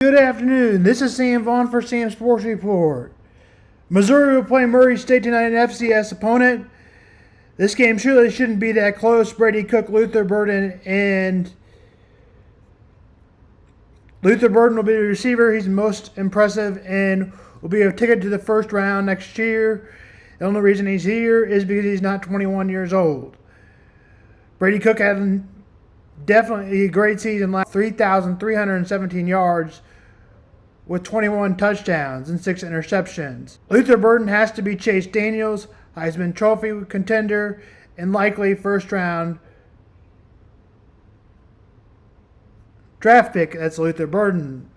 Good afternoon. This is Sam Vaughn for Sam Sports Report. Missouri will play Murray State tonight, an FCS opponent. This game surely shouldn't be that close. Brady Cook, Luther Burden, and Luther Burden will be the receiver. He's the most impressive and will be a ticket to the first round next year. The only reason he's here is because he's not 21 years old. Brady Cook had definitely a great season, 3,317 yards with 21 touchdowns and 6 interceptions. Luther Burden has to be Chase Daniels, Heisman Trophy contender, and likely first round draft pick. That's Luther Burden.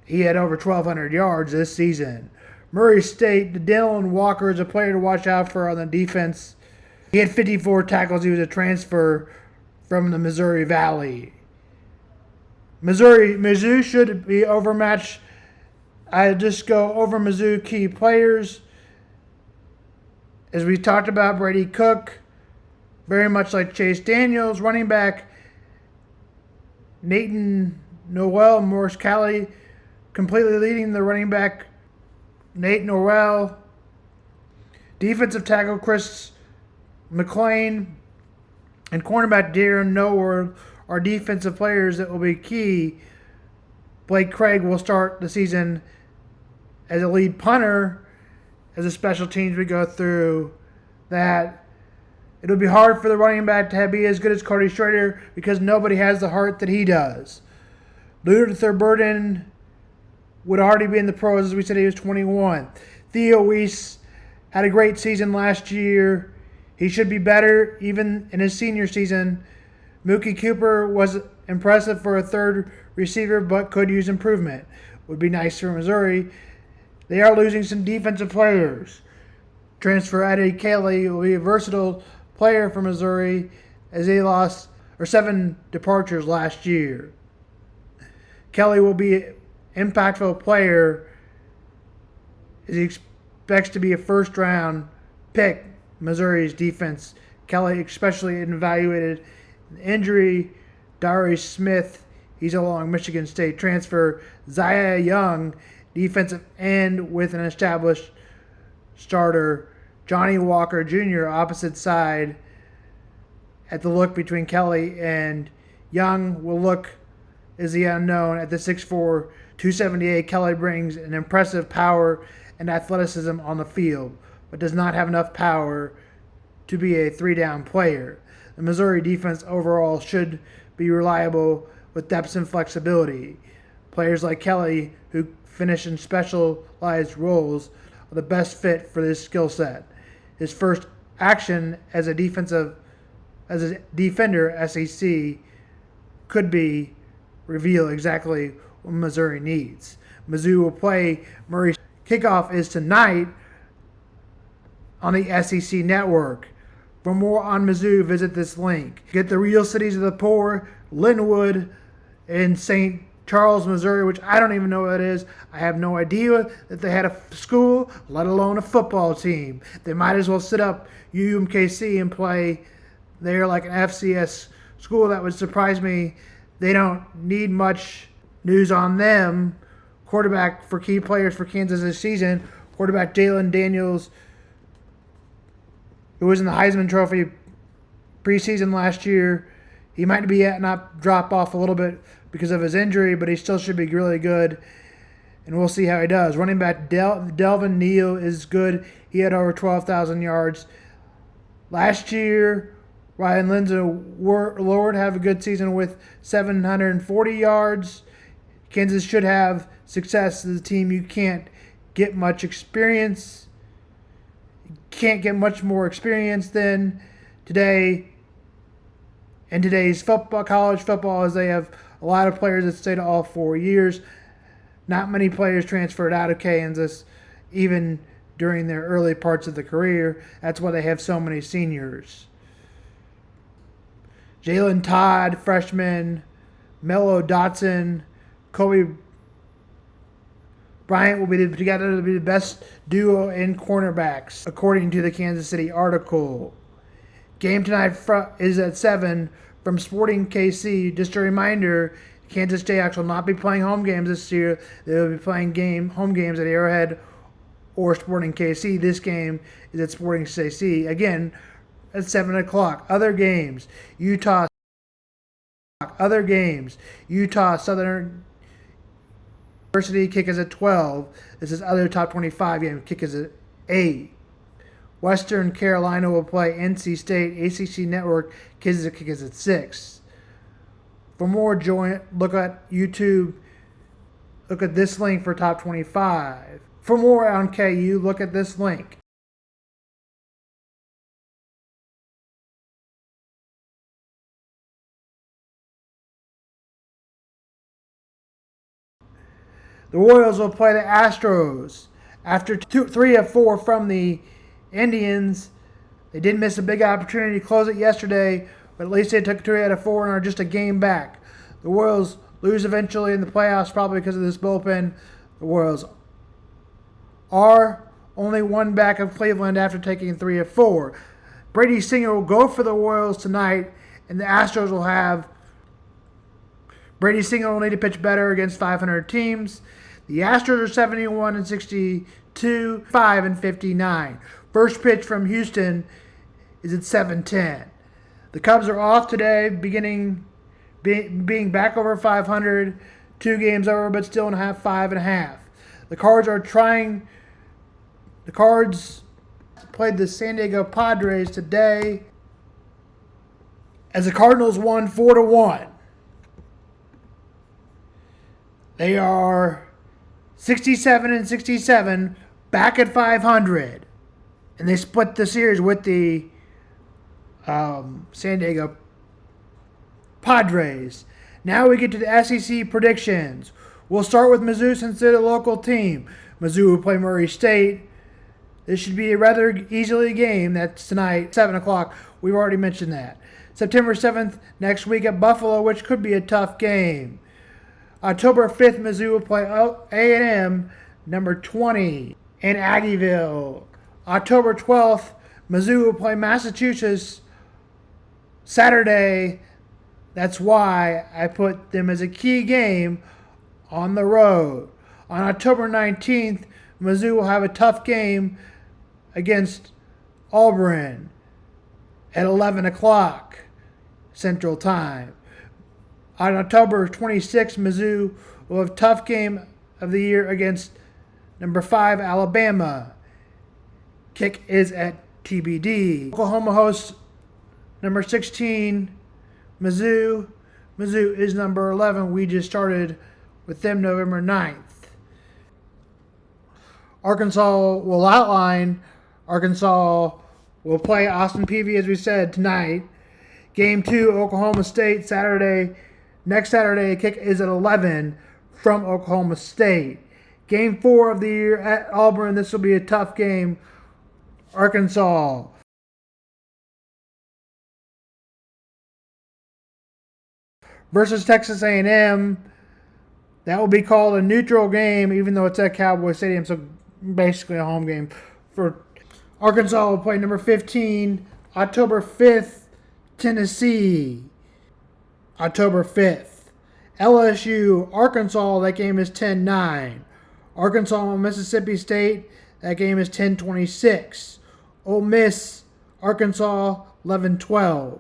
He had over 1,200 yards this season. Murray State, Dylan Walker is a player to watch out for on the defense. He had 54 tackles. He was a transfer from the Missouri Valley. Mizzou should be overmatched. I just go over Mizzou key players. As we talked about, Brady Cook, very much like Chase Daniels. Running back, Nathan Noel, Morris Cali, completely leading the running back, Nate Norwell. Defensive tackle, Chris McLean, and cornerback Darren Noward are defensive players that will be key. Blake Craig will start the season as a lead punter. As a special teams, we go through that. It'll be hard for the running back to be as good as Cody Schrader because nobody has the heart that he does. Luther Burden would already be in the pros, as we said he was 21. Theo Weiss had a great season last year. He should be better even in his senior season. Mookie Cooper was impressive for a third receiver, but could use improvement. Would be nice for Missouri. They are losing some defensive players. Transfer Eddie Kelly will be a versatile player for Missouri as they lost 7 departures last year. Kelly will be an impactful player as he expects to be a first-round pick. Missouri's defense. Kelly especially evaluated an injury. Darius Smith, he's a long Michigan State transfer. Zaya Young, defensive end with an established starter. Johnny Walker Jr., opposite side. At the look between Kelly and Young will look is the unknown. At the 6'4", 278, Kelly brings an impressive power and athleticism on the field, but does not have enough power to be a three-down player. The Missouri defense overall should be reliable with depth and flexibility. Players like Kelly, who finish in specialized roles, are the best fit for this skill set. His first action as a defender, SEC, could be reveal exactly what Missouri needs. Mizzou will play Murray. Kickoff is tonight on the SEC network. For more on Mizzou, visit this link. Get the real cities of the poor, Lindenwood in St. Charles, Missouri, which I don't even know what it is. I have no idea that they had a school, let alone a football team. They might as well sit up UMKC and play there like an FCS school. That would surprise me. They don't need much news on them. Quarterback for key players for Kansas this season, quarterback Jalen Daniels, who was in the Heisman Trophy preseason last year. He might not drop off a little bit because of his injury, but he still should be really good, and we'll see how he does. Running back Delvin Neal is good. He had over 12,000 yards last year. Ryan Lindenwood have a good season with 740 yards. Kansas should have success as a team. You can't get much experience. Can't get much more experience than today in today's football, college football, as they have a lot of players that stayed all 4 years. Not many players transferred out of Kansas, even during their early parts of the career. That's why they have so many seniors. Jalen Todd, freshman, Mello Dotson, Kobe Bryant will be together to be the best duo in cornerbacks, according to the Kansas City article. Game tonight is at 7 from Sporting KC. Just a reminder, Kansas State actually will not be playing home games this year. They will be playing home games at Arrowhead or Sporting KC. This game is at Sporting KC. Again, at 7 o'clock. Other games, Utah Southern University kick is at 12. This is other top 25 game. Kick is at 8. Western Carolina will play NC State. ACC Network kick is at 6. For more, look at YouTube. Look at this link for top 25. For more on KU, look at this link. The Royals will play the Astros. After 3 of 4 from the Indians, they did miss a big opportunity to close it yesterday, but at least they took 3 out of 4 and are just a game back. The Royals lose eventually in the playoffs, probably because of this bullpen. The Royals are only one back of Cleveland after taking 3 of 4. Brady Singer will go for the Royals tonight, and the Astros will have Brady Singer will need to pitch better against 500 teams. The Astros are 71-62, 5-59. First pitch from Houston is at 7:10. The Cubs are off today, being back over 500, 2 games over, but still in 5.5. The Cards played the San Diego Padres today as the Cardinals won 4-1. They are 67-67, back at 500, and they split the series with the San Diego Padres. Now we get to the SEC predictions. We'll start with Mizzou since they're the local team. Mizzou will play Murray State. This should be a rather easily game. That's tonight, 7 o'clock. We've already mentioned that. September 7th, next week at Buffalo, which could be a tough game. October 5th, Mizzou will play A&M, number 20, in Aggieville. October 12th, Mizzou will play Massachusetts Saturday. That's why I put them as a key game on the road. On October 19th, Mizzou will have a tough game against Auburn at 11 o'clock Central Time. On October 26th, Mizzou will have a tough game of the year against number 5, Alabama. Kick is at TBD. Oklahoma hosts number 16, Mizzou. Mizzou is number 11. We just started with them November 9th. Arkansas will outline. Arkansas will play Austin Peay, as we said, tonight. Game 2, Oklahoma State, Saturday. Next Saturday, kick is at 11 from Oklahoma State. Game 4 of the year at Auburn. This will be a tough game. Arkansas versus Texas A&M. That will be called a neutral game, even though it's at Cowboy Stadium, so basically a home game. For Arkansas will play number 15, October 5th, Tennessee. October 5th. LSU, Arkansas, that game is 10-9. Arkansas, Mississippi State, that game is 10-26. Ole Miss, Arkansas, 11-12.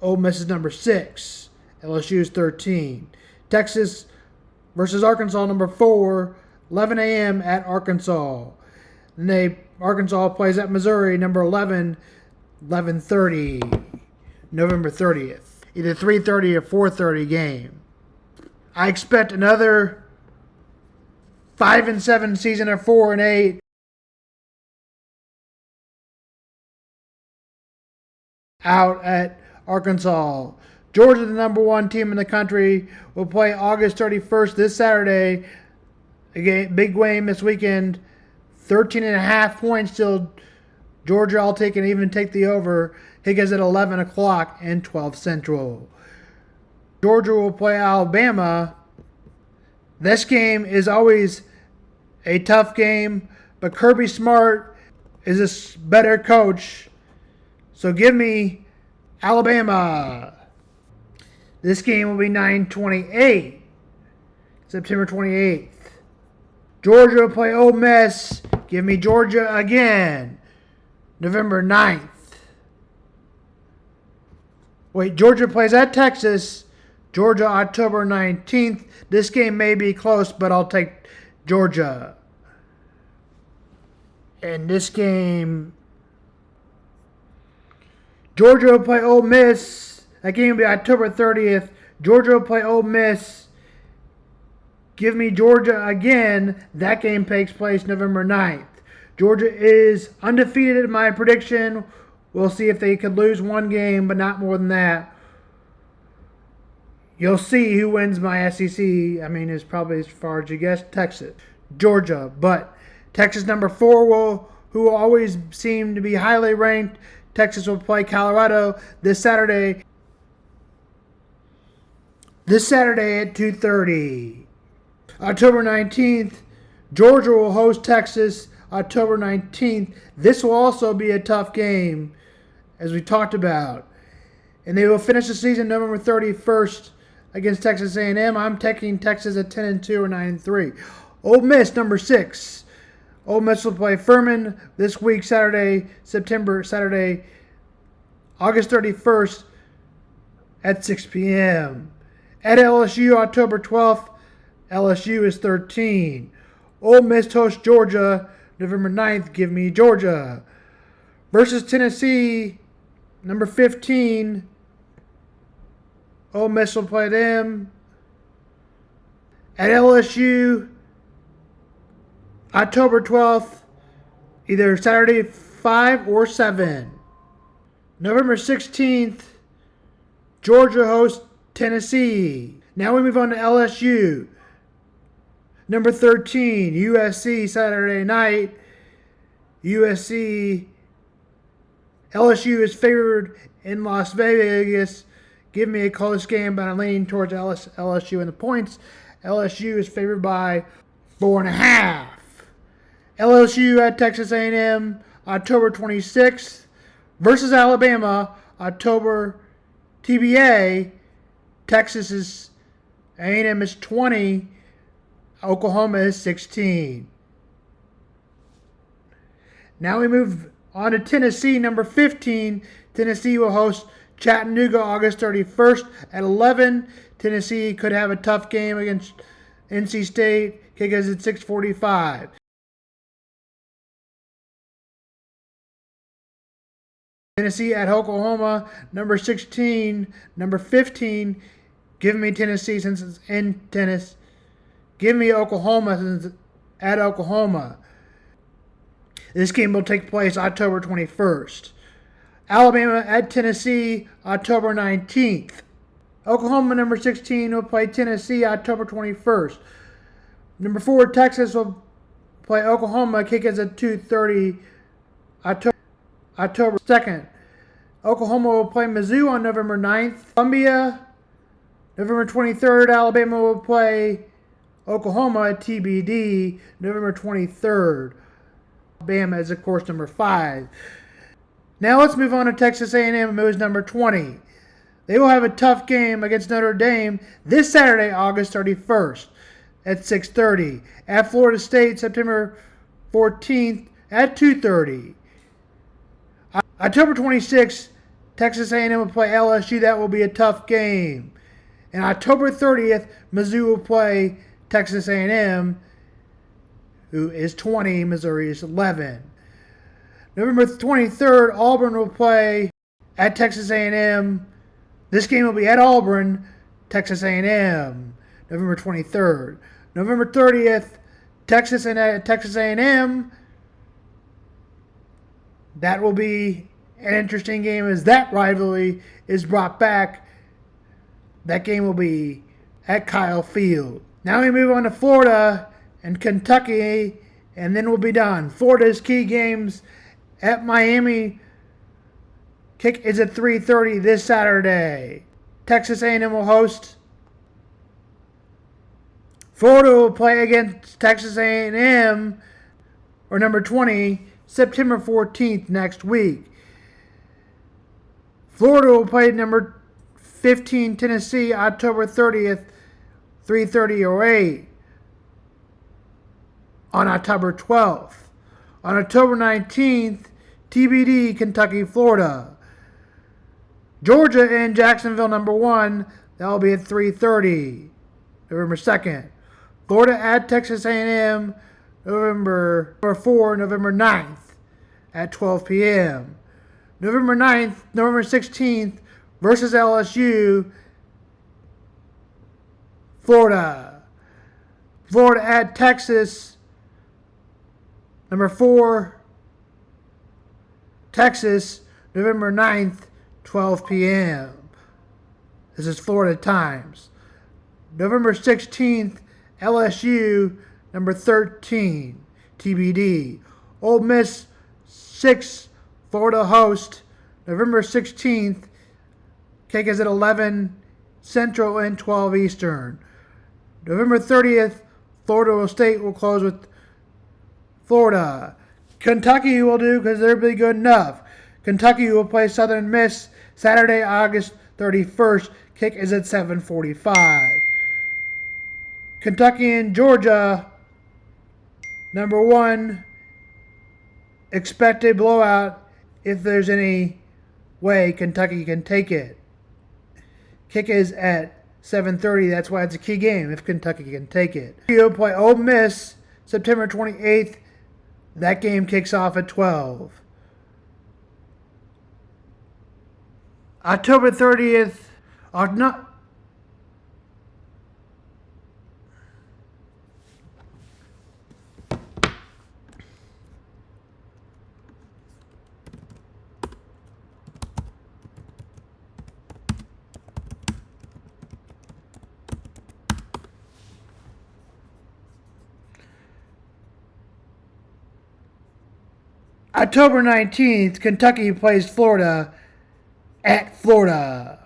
Ole Miss is number 6. LSU is 13. Texas versus Arkansas, number 4, 11 a.m. at Arkansas. And Arkansas plays at Missouri, number 11, 11:30. November 30th. Either 3:30 or 4:30 game. I expect another 5-7 season of 4-8. Out at Arkansas. Georgia, the number 1 team in the country, will play August 31st this Saturday. Again, big game this weekend. 13.5 points till Georgia. I'll take and even take the over. Higgins at 11 o'clock and 12 Central. Georgia will play Alabama. This game is always a tough game, but Kirby Smart is a better coach. So give me Alabama. This game will be 9/28, September 28th. Georgia will play Ole Miss. Give me Georgia again, November 9th. Wait, Georgia plays at Texas, Georgia, October 19th. This game may be close, but I'll take Georgia. And this game, Georgia will play Ole Miss. That game will be October 30th. Georgia will play Ole Miss. Give me Georgia again. That game takes place November 9th. Georgia is undefeated in my prediction. We'll see if they could lose one game, but not more than that. You'll see who wins my SEC. I mean, it's probably as far as you guess, Texas. Georgia, but Texas number 4 who always seem to be highly ranked. Texas will play Colorado this Saturday. This Saturday at 2:30. October 19th, Georgia will host Texas. October 19th. This will also be a tough game, as we talked about. And they will finish the season November 31st against Texas A&M. I'm taking Texas at 10-2 or 9-3. Ole Miss, number 6. Ole Miss will play Furman this week, Saturday, August 31st at 6 p.m. At LSU, October 12th. LSU is 13. Ole Miss hosts Georgia, November 9th. Give me Georgia. Versus Tennessee, number 15. Ole Miss will play them. At LSU, October 12th, either Saturday 5 or 7. November 16th, Georgia hosts Tennessee. Now we move on to LSU. Number 13, USC, Saturday night. LSU is favored in Las Vegas. Give me a close game, but I'm leaning towards LSU in the points. LSU is favored by 4.5. LSU at Texas A&M, October 26th. Versus Alabama, October TBA. Texas is A&M is 20. Oklahoma is 16. Now we move on to Tennessee, number 15. Tennessee will host Chattanooga August 31st at 11. Tennessee could have a tough game against NC State. Kick is at 6:45. Tennessee at Oklahoma, number 16. Number 15. Give me Tennessee since it's in tennis. Give me Oklahoma since it's at Oklahoma. This game will take place October 21st. Alabama at Tennessee, October 19th. Oklahoma, number 16, will play Tennessee October 21st. Number 4, Texas will play Oklahoma. Kick is at 2:30, October 2nd. Oklahoma will play Mizzou on November 9th. Columbia, November 23rd. Alabama will play Oklahoma, TBD, November 23rd. Alabama is, of course, number 5. Now let's move on to Texas A&M, who is number 20. They will have a tough game against Notre Dame this Saturday, August 31st at 6:30. At Florida State, September 14th at 2:30. October 26th, Texas A&M will play LSU. That will be a tough game. And October 30th, Mizzou will play Texas A&M, who is 20. Missouri is 11. November 23rd, Auburn will play at Texas A&M. This game will be at Auburn, Texas A&M, November 23rd. November 30th, Texas A&M. That will be an interesting game as that rivalry is brought back. That game will be at Kyle Field. Now we move on to Florida and Kentucky, and then we'll be done. Florida's key games at Miami. Kick is at 3:30 this Saturday. Texas A&M will host. Florida will play against Texas A&M, or number 20, September 14th next week. Florida will play number 15, Tennessee, October 30th, 3:30:08. On October 12th. On October 19th, TBD, Kentucky, Florida. Georgia and Jacksonville, number 1. That will be at 3:30, November 2nd. Florida at Texas A&M, November 4, November 9th at 12 p.m. November 9th, November 16th versus LSU, Florida. Florida at Texas, number 4, Texas, November 9th, 12 p.m. This is Florida times. November 16th, LSU, number 13, TBD. Ole Miss 6, Florida host, November 16th. Kick is at 11 Central and 12 Eastern. November 30th, Florida State will close with Florida. Kentucky will do because they'll be good enough. Kentucky will play Southern Miss Saturday, August 31st. Kick is at 7:45. Kentucky and Georgia, number 1, expected blowout if there's any way Kentucky can take it. Kick is at 7:30. That's why it's a key game if Kentucky can take it. You'll play Ole Miss September 28th. That game kicks off at 12. October 30th. October 19th, Kentucky plays Florida at Florida.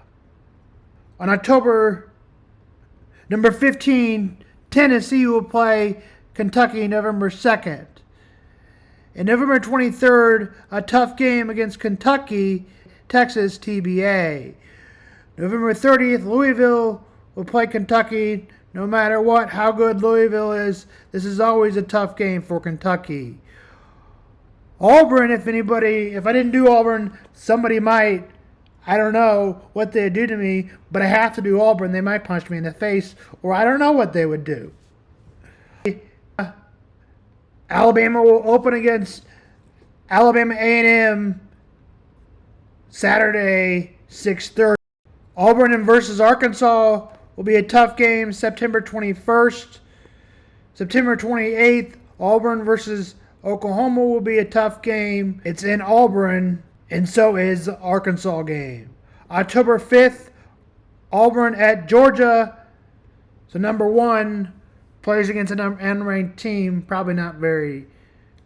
On October number 15, Tennessee will play Kentucky November 2nd. And November 23rd, a tough game against Kentucky, Texas, TBA. November 30th, Louisville will play Kentucky. No matter what, how good Louisville is, this is always a tough game for Kentucky. Auburn, if I didn't do Auburn, somebody might, I don't know what they'd do to me, but I have to do Auburn. They might punch me in the face, or I don't know what they would do. Alabama will open against Alabama A&M Saturday, 6:30. Auburn versus Arkansas will be a tough game September 21st. September 28th, Auburn versus Oklahoma will be a tough game. It's in Auburn, and so is the Arkansas game. October 5th, Auburn at Georgia. So number 1 plays against an unranked team. Probably not very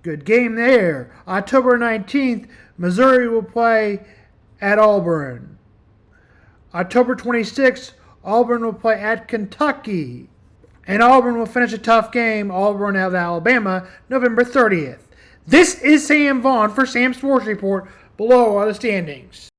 good game there. October 19th, Missouri will play at Auburn. October 26th, Auburn will play at Kentucky. And Auburn will finish a tough game, Auburn at Alabama, November 30th. This is Sam Vaughn for Sam Sports Report. Below are the standings.